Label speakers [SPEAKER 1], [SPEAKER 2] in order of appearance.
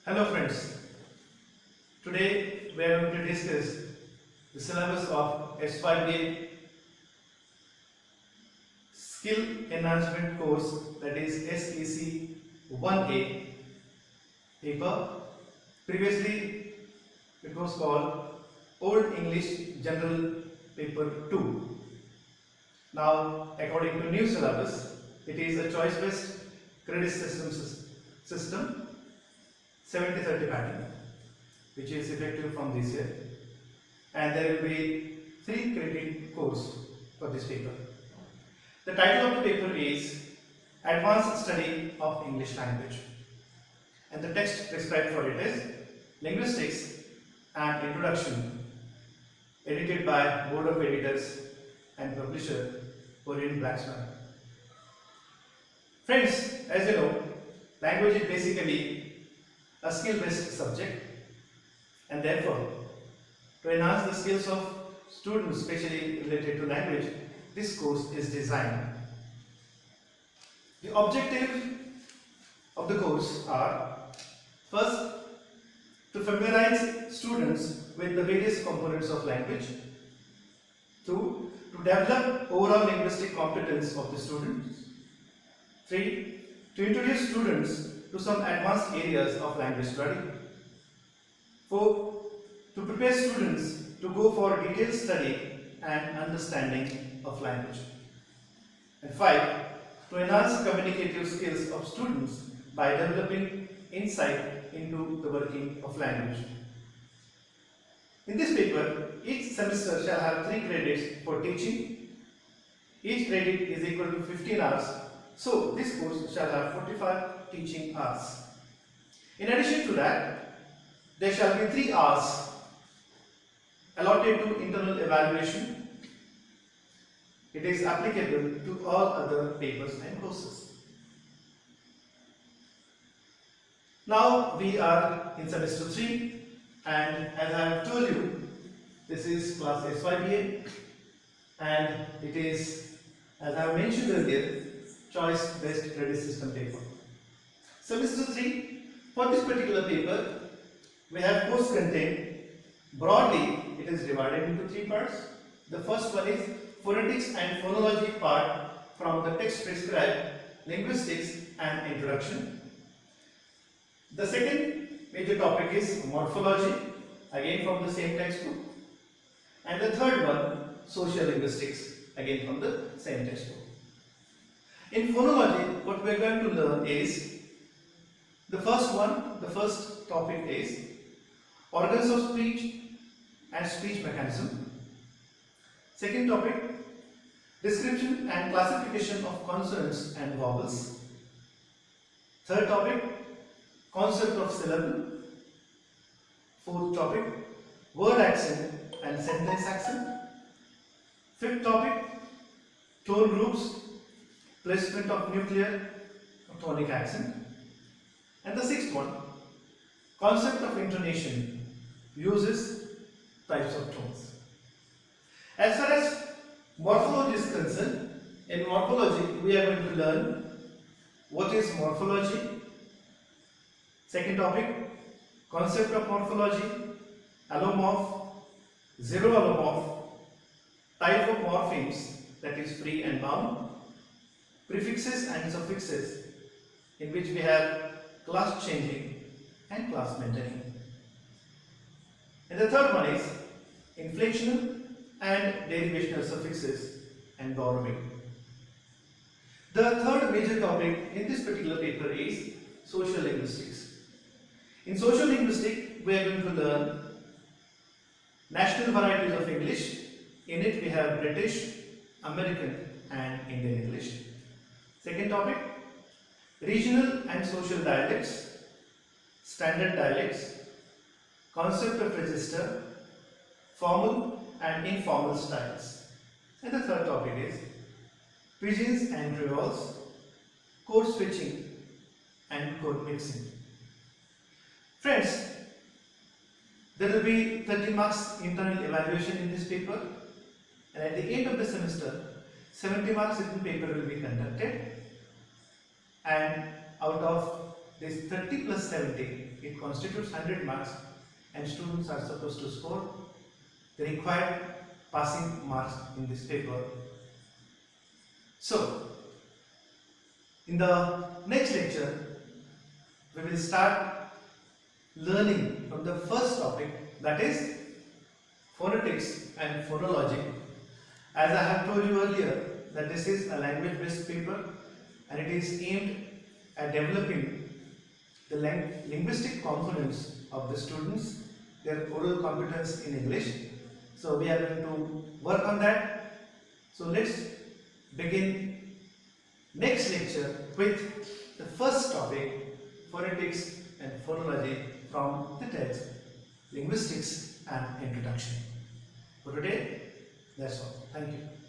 [SPEAKER 1] Hello friends, today we are going to discuss the syllabus of S5A Skill Enhancement course, that is SEC 1A paper. Previously it was called Old English General Paper 2. Now according to new syllabus, it is a choice based credit system 70-30 pattern, which is effective from this year, and there will be 3 credit course for this paper. The title of the paper is Advanced Study of English Language, and the text prescribed for it is Linguistics and Introduction, edited by Board of Editors and publisher Orient Blacksman. Friends, as you know, language is basically a skill-based subject, and therefore to enhance the skills of students especially related to language, this course is designed. The objective of the course are: first, to familiarize students with the various components of language; two, to develop overall linguistic competence of the students; three, to introduce students to some advanced areas of language study; four, to prepare students to go for detailed study and understanding of language; and five, to enhance communicative skills of students by developing insight into the working of language. In this paper, each semester shall have 3 credits for teaching. Each credit is equal to 15 hours, so this course shall have 45 teaching hours. In addition to that, there shall be 3 hours allotted to internal evaluation. It is applicable to all other papers and courses. Now we are in semester 3, and as I have told you, this is class S5A, and it is, as I have mentioned earlier, choice based credit system paper. Semester 3, for this particular paper, we have course content. Broadly, it is divided into 3 parts. The first one is phonetics and phonology part from the text prescribed linguistics and introduction. The second major topic is morphology, again from the same textbook. And the third one, social linguistics, again from the same textbook. In phonology, what we are going to learn is the first topic is organs of speech and speech mechanism. Second topic, description and classification of consonants and vowels. Third topic, concept of syllable. Fourth topic, word accent and sentence accent. Fifth topic, tone groups, placement of nuclear or tonic accent. And the sixth one, concept of intonation, uses, types of tones. As far as morphology is concerned, in morphology we are going to learn what is morphology. Second topic, concept of morphology, allomorph, zero allomorph, type of morphemes, that is free and bound, prefixes and suffixes, in which we have class changing and class maintaining. And the third one is inflectional and derivational suffixes and borrowing. The third major topic in this particular paper is social linguistics. In social linguistics, we are going to learn national varieties of English. In it we have British, American and Indian English. Second topic, regional and social dialects, standard dialects, concept of register, formal and informal styles. And the third topic is pidgins and creoles, code switching and code mixing. Friends, there will be 30 marks internal evaluation in this paper, and at the end of the semester 70 marks written paper will be conducted, and out of this 30 plus 70, it constitutes 100 marks, and students are supposed to score the required passing marks in this paper. So, in the next lecture, we will start learning from the first topic, that is phonetics and phonology. As I have told you earlier, that this is a language-based paper and it is aimed at developing the linguistic components of the students, their oral competence in English. So we are going to work on that. So let's begin next lecture with the first topic, phonetics and phonology, from the text Linguistics and Introduction. For today, that's all. Thank you.